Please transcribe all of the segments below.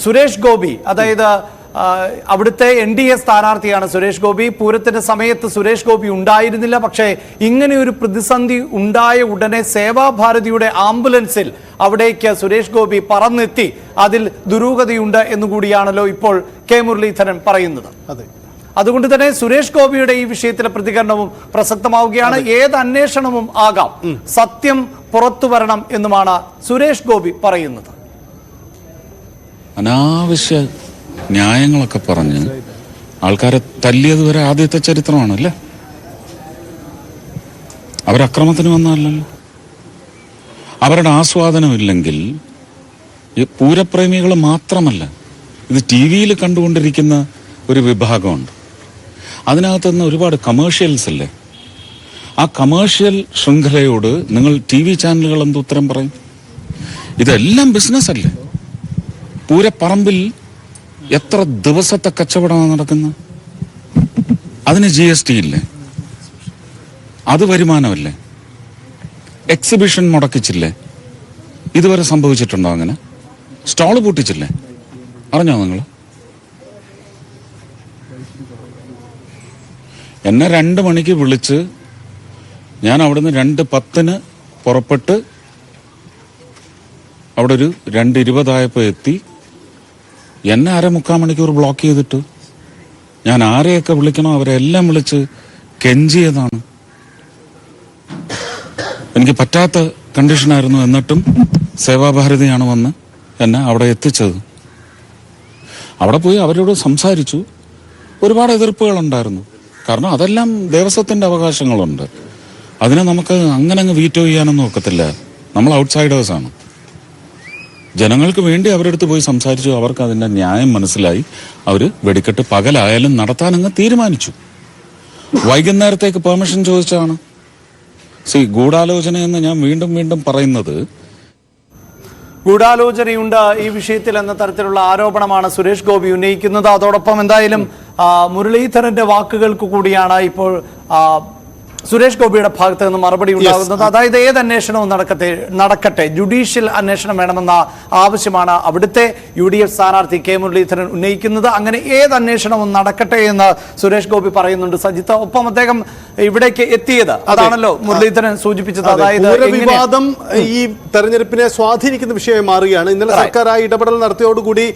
സുരേഷ് ഗോപി അതായത് അവിടുത്തെ NDA സ്ഥാനാർത്ഥിയാണ് സുരേഷ് ഗോപി. പൂരത്തിന്റെ സമയത്ത് സുരേഷ് ഗോപി ഉണ്ടായിരുന്നില്ല. പക്ഷേ ഇങ്ങനെ ഒരു പ്രതിസന്ധി ഉണ്ടായ ഉടനെ സേവാഭാരതിയുടെ ആംബുലൻസിൽ അവിടേക്ക് സുരേഷ് ഗോപി പറന്നെത്തി. അതിൽ ദുരൂഹതയുണ്ട് എന്നുകൂടിയാണല്ലോ ഇപ്പോൾ കെ മുരളീധരൻ പറയുന്നത്. അതുകൊണ്ട് തന്നെ സുരേഷ് ഗോപിയുടെ ഈ വിഷയത്തിലെ പ്രതികരണവും പ്രസക്തമാവുകയാണ്. ഏത് അന്വേഷണവും ആകാം, സത്യം പുറത്തു വരണം എന്നുമാണ് സുരേഷ് ഗോപി പറയുന്നത്. അനാവശ്യ ന്യായങ്ങളൊക്കെ പറഞ്ഞ് ആൾക്കാരെ തല്ലിയത് വരെ ആദ്യത്തെ ചരിത്രമാണല്ലേ. അവരക്രമത്തിന് വന്നല്ലോ. അവരുടെ ആസ്വാദനമില്ലെങ്കിൽ പൂരപ്രേമികൾ മാത്രമല്ല, ഇത് TV-യിൽ കണ്ടുകൊണ്ടിരിക്കുന്ന ഒരു വിഭാഗമുണ്ട്. അതിനകത്തുനിന്ന് ഒരുപാട് കമേഴ്ഷ്യൽസ് അല്ലേ. ആ കമേഴ്ഷ്യൽ ശൃംഖലയോട് നിങ്ങൾ TV ചാനലുകൾ എന്ത് ഉത്തരം പറയും? ഇതെല്ലാം ബിസിനസ് അല്ലേ. പൂരപ്പറമ്പിൽ എത്ര ദിവസത്തെ കച്ചവടമാണ് നടക്കുന്നത്? അതിന് GST ഇല്ലേ? അത് വരുമാനമല്ലേ? എക്സിബിഷൻ മുടക്കിച്ചില്ലേ? ഇതുവരെ സംഭവിച്ചിട്ടുണ്ടോ അങ്ങനെ? സ്റ്റോള് പൂട്ടിച്ചില്ലേ? അറിഞ്ഞോ നിങ്ങൾ? എന്നെ 2 മണിക്ക് വിളിച്ച് ഞാൻ അവിടുന്ന് 2:10 പുറപ്പെട്ട് അവിടെ ഒരു 2:20 എത്തി. എന്നെ 3/4 മണിക്കൂർ ബ്ലോക്ക് ചെയ്തിട്ട് ഞാൻ ആരെയൊക്കെ വിളിക്കണോ അവരെല്ലാം വിളിച്ച് കെഞ്ചിയതാണ്. എനിക്ക് പറ്റാത്ത കണ്ടീഷനായിരുന്നു. എന്നിട്ടും സേവാഭാരതിയാണ് വന്ന് എന്നെ അവിടെ എത്തിച്ചത്. അവിടെ പോയി അവരോട് സംസാരിച്ചു. ഒരുപാട് എതിർപ്പുകളുണ്ടായിരുന്നു. കാരണം അതെല്ലാം ദേവസ്വത്തിന്റെ അവകാശങ്ങളുണ്ട്. അതിനെ നമുക്ക് അങ്ങനെ അങ്ങ് വീറ്റോ ചെയ്യാനൊന്നും ഒക്കത്തില്ല. നമ്മൾ ഔട്ട്സൈഡേഴ്സാണ്. ജനങ്ങൾക്ക് വേണ്ടി അവരടുത്ത് പോയി സംസാരിച്ചു. അവർക്ക് അതിന്റെ ന്യായം മനസ്സിലായി. അവര് വെടിക്കെട്ട് പകലായാലും നടത്താനങ്ങ് തീരുമാനിച്ചു. വൈകുന്നേരത്തേക്ക് പെർമിഷൻ ചോദിച്ചാണ്. ഗൂഢാലോചനയെന്ന് ഞാൻ വീണ്ടും വീണ്ടും പറയുന്നത്. ഗൂഢാലോചനയുണ്ട് ഈ വിഷയത്തിൽ എന്ന തരത്തിലുള്ള ആരോപണമാണ് സുരേഷ് ഗോപി ഉന്നയിക്കുന്നത്. അതോടൊപ്പം എന്തായാലും മുരളീധരന്റെ വാക്കുകൾക്ക് കൂടിയാണ് ഇപ്പോൾ സുരേഷ് ഗോപിയുടെ ഭാഗത്ത് നിന്ന് മറുപടി ഉണ്ടാകുന്നത്. അതായത് ഏത് അന്വേഷണവും നടക്കട്ടെ, ജുഡീഷ്യൽ അന്വേഷണം വേണമെന്ന ആവശ്യമാണ് അവിടുത്തെ UDF സ്ഥാനാർത്ഥി കെ മുരളീധരൻ ഉന്നയിക്കുന്നത്. അങ്ങനെ ഏത് അന്വേഷണവും നടക്കട്ടെ എന്ന് സുരേഷ് ഗോപി പറയുന്നുണ്ട്. സജിത്ത്, ഒപ്പം അദ്ദേഹം ഇവിടേക്ക് എത്തിയത് അതാണല്ലോ മുരളീധരൻ സൂചിപ്പിച്ചത്. അതായത് വിവാദം ഈ തെരഞ്ഞെടുപ്പിനെ സ്വാധീനിക്കുന്ന വിഷയമായി മാറുകയാണ്. ഇന്നലെ സർക്കാർ ആ ഇടപെടൽ നടത്തിയോടുകൂടി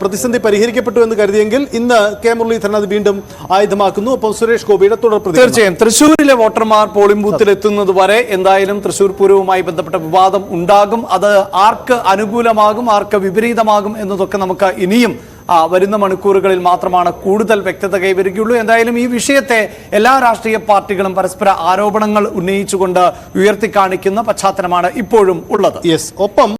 പ്രതിസന്ധി പരിഹരിക്കപ്പെട്ടു എന്ന് കരുതിയെങ്കിൽ ഇന്ന് കെ മുരളീധരൻ അത് വീണ്ടും ആയുധമാക്കുന്നു. ഒപ്പം സുരേഷ് ഗോപിയുടെ തുടർ പ്രതികരണം. തീർച്ചയായും തൃശ്ശൂരിലെ വോട്ടർമാർ പോളിംഗ് ബൂത്തിൽ എത്തുന്നത് വരെ എന്തായാലും തൃശ്ശൂർ പൂരവുമായി ബന്ധപ്പെട്ട വിവാദം ഉണ്ടാകും. അത് ആർക്ക് അനുകൂലമാകും, ആർക്ക് വിപരീതമാകും എന്നതൊക്കെ നമുക്ക് ഇനിയും വരുന്ന മണിക്കൂറുകളിൽ മാത്രമാണ് കൂടുതൽ വ്യക്തത കൈവരികയുള്ളൂ. എന്തായാലും ഈ വിഷയത്തെ എല്ലാ രാഷ്ട്രീയ പാർട്ടികളും പരസ്പര ആരോപണങ്ങൾ ഉന്നയിച്ചുകൊണ്ട് ഉയർത്തിക്കാണിക്കുന്ന പശ്ചാത്തലമാണ് ഇപ്പോഴും ഉള്ളത്. ഒപ്പം